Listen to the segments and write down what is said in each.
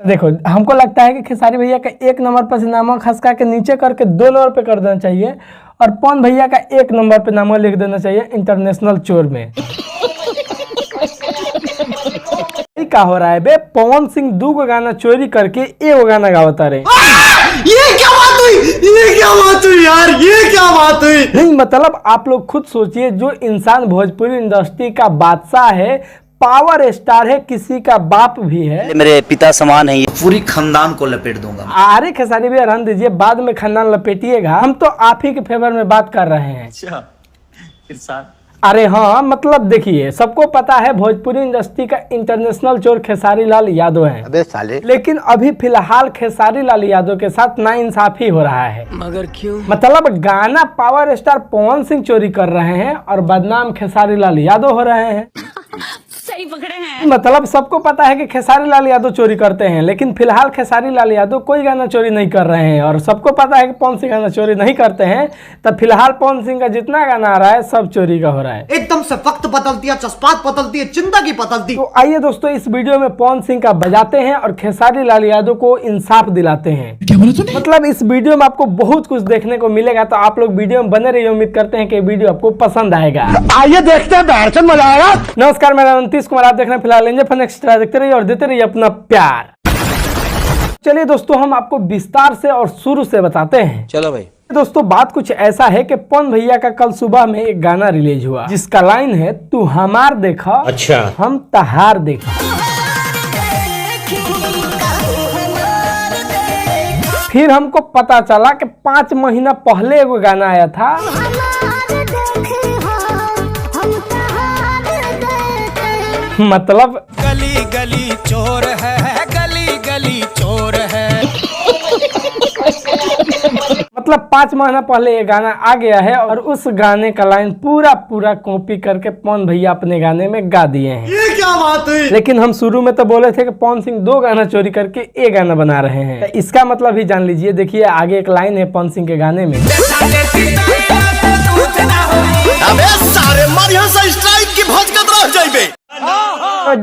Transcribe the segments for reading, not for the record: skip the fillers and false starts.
देखो हमको लगता है कि खेसारी भैया का 1 नंबर पर से नामा खसका के नीचे करके 2 नंबर पे कर देना चाहिए और पवन भैया का 1 नंबर पे नामा लिख देना चाहिए इंटरनेशनल चोर में। क्या हो रहा है बे? पवन सिंह 2 गाना चोरी करके 1 गाना गावता रहे। ये क्या बात हुई? ये क्या बात हुई यार? ये क्या बात हुई? नहीं मतलब आप लोग खुद सोचिए, जो इंसान भोजपुरी इंडस्ट्री का बादशाह है, पावर स्टार है, किसी का बाप भी है, मेरे पिता समान है, पूरी खानदान को लपेट दूंगा। अरे खेसारी भैया रहने दीजिए, बाद में खानदान लपेटिएगा। हम तो आप ही के फेवर में बात कर रहे हैं। अच्छा अरे हाँ मतलब देखिए, सबको पता है भोजपुरी इंडस्ट्री का इंटरनेशनल चोर खेसारी लाल यादव हैं। अबे साले। लेकिन अभी फिलहाल खेसारी लाल यादव के साथ नाइंसाफी हो रहा है। मगर क्यों? मतलब गाना पावर स्टार पवन सिंह चोरी कर रहे हैं और बदनाम खेसारी लाल यादव हो रहे हैं। सही पकड़े हैं। मतलब सबको पता है कि खेसारी लाल यादव चोरी करते हैं, लेकिन फिलहाल खेसारी लाल यादव कोई गाना चोरी नहीं कर रहे हैं। और सबको पता है कि पवन सिंह गाना चोरी नहीं करते हैं, तब फिलहाल पवन सिंह का जितना गाना आ रहा है सब चोरी का हो रहा है। एकदम से वक्त बदलती है, जज्बात बदलती है, चिंता की बदलती। तो आइए दोस्तों, इस वीडियो में पवन सिंह का बजाते हैं और खेसारी लाल यादव को इंसाफ दिलाते हैं। क्या बोला तूने? मतलब इस वीडियो में आपको बहुत कुछ देखने को मिलेगा, तो आप लोग वीडियो में बने रहिए। उम्मीद करते हैं कि वीडियो आपको पसंद आएगा। आइए देखते हैं, बैठन मजा आएगा। नमस्कार, मेरा नाम नीतीश कुमार, आप देख रहे हैं फिलहाल एंजॉय फन एक्स्ट्रा। देखते रहिए और देते रहिए अपना प्यार। चलिए दोस्तों, हम आपको विस्तार से और शुरू से बताते हैं। चलो भाई। दोस्तों बात कुछ ऐसा है कि पवन भैया का कल सुबह में एक गाना रिलीज हुआ, जिसका लाइन है, तू हमार देखा, अच्छा हम तहार देखा। फिर हमको पता चला कि 5 महीना पहले एगो गाना आया था, मतलब गली गली चोर है, गली गली चोर है। मतलब 5 महीना पहले ये गाना आ गया है और उस गाने का लाइन पूरा कॉपी करके पवन भैया अपने गाने में गा दिए हैं। ये क्या बात हुई? लेकिन हम शुरू में तो बोले थे कि पवन सिंह 2 गाना चोरी करके 1 गाना बना रहे हैं। तो इसका मतलब ही जान लीजिए। देखिए आगे एक लाइन है पवन सिंह के गाने में, अबे सारे मार यहाँ से स्ट्राइक की भजकत रह जाइबे। तो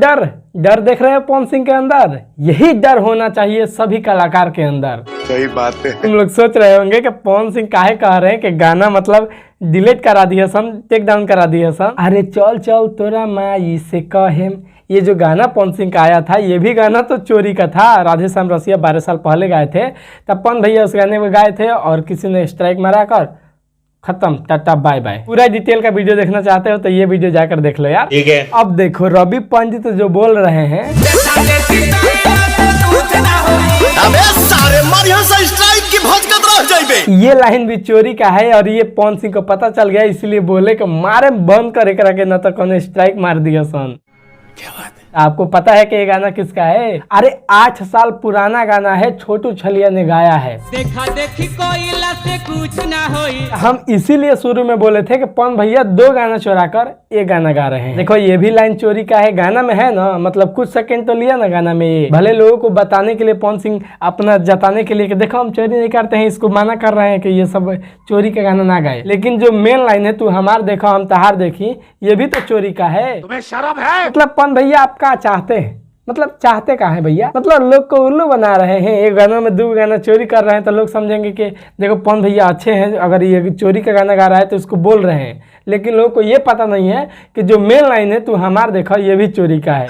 डर देख रहे हैं पवन सिंह के अंदर। यही डर होना चाहिए सभी कलाकार के अंदर। सही बात है। तुम लोग सोच रहे होंगे कि पवन सिंह काहे कह रहे हैं कि गाना मतलब डिलीट करा दिया सन, टेक डाउन करा दिया सन। अरे चल चल तोरा माई से कहेम, ये जो गाना पवन सिंह का आया था, ये भी गाना तो चोरी का था। राधे श्याम रसिया 12 साल पहले गाए थे, तब पवन भैया उस गाने में गाए थे और किसी ने स्ट्राइक मारा कर खत्म, टाटा बाय बाय। पूरा डिटेल का वीडियो देखना चाहते हो तो ये वीडियो जाकर देख लो यार। ठीक है। अब देखो रवि पंडित जो बोल रहे हैं, अबे सारे मार यहाँ से स्ट्राइक की भजकत रह जाइबे। ये लाइन भी चोरी का है और ये पवन सिंह को पता चल गया, इसलिए बोले कि मारे बंद करे करा के, न तो कौन स्ट्राइक मार दिया सन। क्या बात है? आपको पता है कि ये गाना किसका है? अरे 8 साल पुराना गाना है, छोटू छलिया ने गाया है। देखा देखी कोयला से कुछ ना होई। हम इसीलिए शुरू में बोले थे कि पवन भैया 2 गाना चुरा कर 1 गाना गा रहे हैं। देखो ये भी लाइन चोरी का है, गाना में है ना, मतलब कुछ सेकंड तो लिया ना गाना में। ये भले लोगों को बताने के लिए पवन सिंह अपना जताने के लिए कि देखो हम चोरी नहीं करते हैं, इसको मना कर रहे हैं कि ये सब चोरी का गाना ना गाए। लेकिन जो मेन लाइन है, तू हमार देखा हम तहार देखी, ये भी तो चोरी का है। तुम्हें शर्म है? मतलब पवन भैया आप क्या चाहते हैं? मतलब चाहते क्या है भैया? मतलब लोग को उल्लू बना रहे हैं। एक गाना में 2 गाना चोरी कर रहे हैं तो लोग समझेंगे कि देखो पवन भैया अच्छे हैं, अगर ये चोरी का गाना गा रहा है तो इसको बोल रहे हैं। लेकिन लोगों को ये पता नहीं है कि जो मेन लाइन है, तू हमार देखा, ये भी चोरी का है।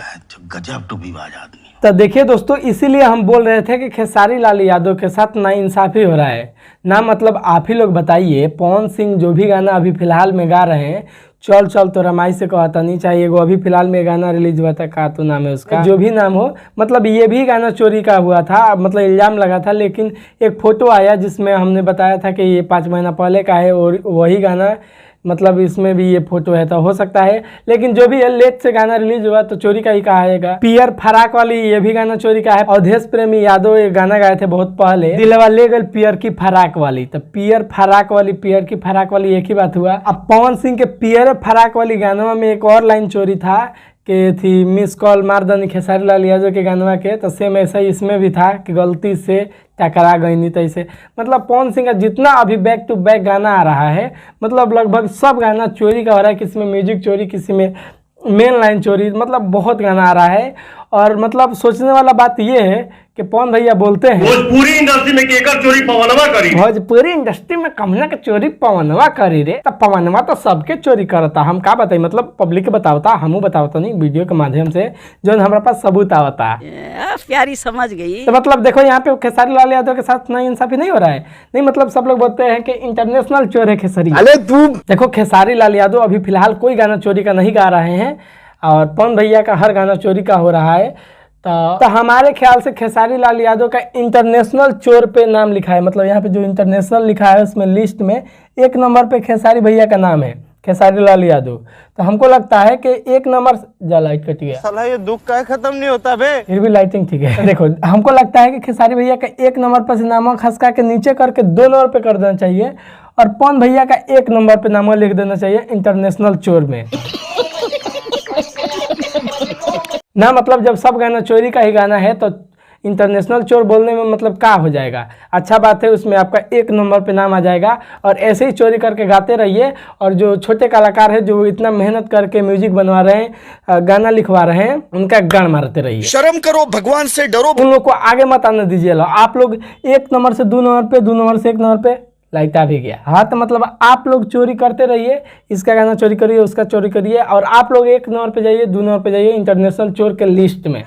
गजब टूबीबाज आदमी। तो देखिए दोस्तों, इसीलिए हम बोल रहे थे कि खेसारी लाल यादव के साथ नाइंसाफी हो रहा है ना। मतलब आप ही लोग बताइए, पवन सिंह जो भी गाना अभी फिलहाल में गा रहे हैं, चल चल तो रमाई से कहता नहीं चाहिए, वो अभी फिलहाल में गाना रिलीज हुआ था, का तो नाम है उसका, जो भी नाम हो, मतलब ये भी गाना चोरी का हुआ था, मतलब इल्जाम लगा था। लेकिन एक फोटो आया जिसमें हमने बताया था कि ये 5 महीना पहले का है और वही गाना, मतलब इसमें भी ये फोटो है, तो हो सकता है। लेकिन जो भी है, लेट से गाना रिलीज हुआ तो चोरी का ही कहा जाएगा। पियर फराक वाली, ये भी गाना चोरी का है। अवधेश प्रेमी यादव ये गाना गाए थे बहुत पहले, दिलवा ले गल पियर की फराक वाली। तो पियर फराक वाली एक ही बात हुआ। अब पवन सिंह के पियर फराक वाली गाना में एक और लाइन चोरी था कि थी, मिस कॉल मार दनी खेसारी लाल यादव के गानवा के, तो सेम ऐसा ही इसमें भी था कि गलती से टकरा गई नहीं। तैसे मतलब पवन सिंह का जितना अभी बैक टू बैक गाना आ रहा है, मतलब लगभग सब गाना चोरी का हो रहा है। किसी में म्यूजिक चोरी, किसी में मेन लाइन चोरी, मतलब बहुत गाना आ रहा है। और मतलब सोचने वाला बात ये है कि पवन भैया बोलते हैं भोजपुरी इंडस्ट्री में केकर चोरी पवनवा करी। भोजपुरी इंडस्ट्री में कमना के चोरी पवनवा करी रे। तब पवनवा तो सबके चोरी करता, हम का बताई, मतलब पब्लिक के बतावता, हमू बतावता नहीं, वीडियो के माध्यम से जो हमारे पास सबूत आवता। प्यारी समझ गई। तो मतलब देखो यहाँ पे खेसारी लाल यादव के साथ नाइंसाफी नहीं हो रहा है। नहीं मतलब सब लोग बोलते हैं कि इंटरनेशनल चोर है खेसारी। अरे तू देखो खेसारी लाल यादव अभी फिलहाल कोई गाना चोरी का नहीं गा रहे हैं और पवन भैया का हर गाना चोरी का हो रहा है। तो हमारे ख्याल से खेसारी लाल यादव का इंटरनेशनल चोर पे नाम लिखा है, मतलब यहाँ पे जो इंटरनेशनल लिखा है उसमें लिस्ट में 1 नंबर पे खेसारी भैया का नाम है, खेसारी लाल यादव। तो हमको लगता है कि 1 नंबर लाइट कट गया, साला ये दुख का खत्म नहीं होता बे। फिर भी लाइटिंग ठीक है। देखो हमको लगता है कि खेसारी भैया का 1 नंबर पर से नाम खसका के नीचे करके 2 नंबर पे कर देना चाहिए और पवन भैया का 1 नंबर पे नाम लिख देना चाहिए इंटरनेशनल चोर में ना। मतलब जब सब गाना चोरी का ही गाना है तो इंटरनेशनल चोर बोलने में मतलब क्या हो जाएगा। अच्छा बात है, उसमें आपका 1 नंबर पे नाम आ जाएगा और ऐसे ही चोरी करके गाते रहिए। और जो छोटे कलाकार हैं जो इतना मेहनत करके म्यूजिक बनवा रहे हैं, गाना लिखवा रहे हैं, उनका गान मारते रहिए। शर्म करो, भगवान से डरो। उन लोग को आगे मत आने दीजिए। आप लोग 1 नंबर से 2 नंबर पे, 2 नंबर से 1 नंबर पे लाइट आ भी गया। हाँ तो मतलब आप लोग चोरी करते रहिए, इसका गाना चोरी करिए, उसका चोरी करिए और आप लोग 1 नंबर पे जाइए, 2 नंबर पे जाइए इंटरनेशनल चोर के लिस्ट में।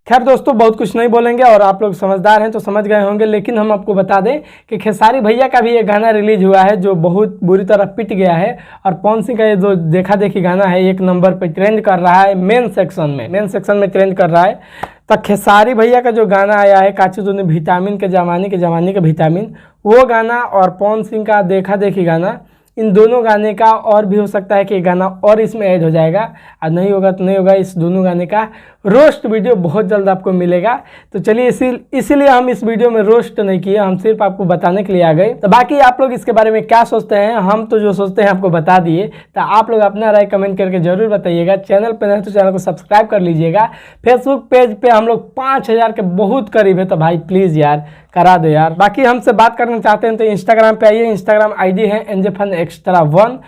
खैर दोस्तों बहुत कुछ नहीं बोलेंगे और आप लोग समझदार हैं तो समझ गए होंगे, लेकिन हम आपको बता दें कि खेसारी भैया का भी एक गाना रिलीज हुआ है जो बहुत बुरी तरह पिट गया है और पवन सिंह का ये जो देखा देखी गाना है 1 नंबर पे ट्रेंड कर रहा है, मेन सेक्शन में ट्रेंड कर रहा है। तो खेसारी भैया का जो गाना आया है काची तूने विटामिन के जमाने के विटामिन, वो गाना और पवन सिंह का देखा देखी गाना, इन दोनों गाने का और भी हो सकता है कि गाना और इसमें ऐड हो जाएगा और नहीं होगा तो नहीं होगा। इस दोनों गाने का रोस्ट वीडियो बहुत जल्द आपको मिलेगा। तो चलिए इसीलिए हम इस वीडियो में रोस्ट नहीं किए, हम सिर्फ आपको बताने के लिए आ गए। तो बाकी आप लोग इसके बारे में क्या सोचते हैं, हम तो जो सोचते हैं आपको बता दिए। तो आप लोग अपना राय कमेंट करके जरूर बताइएगा। चैनल पर नहीं तो चैनल को सब्सक्राइब कर लीजिएगा। फेसबुक पेज पे हम लोग 5000 के बहुत करीब है, तो भाई प्लीज़ यार करा दो यार। बाकी हमसे बात करना चाहते हैं तो इंस्टाग्राम पे आइए, इंस्टाग्राम आईडी है NJFunExtra1।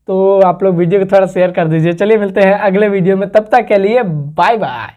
तो आप लोग वीडियो को थोड़ा शेयर कर दीजिए। चलिए मिलते हैं अगले वीडियो में, तब तक के लिए बाय बाय।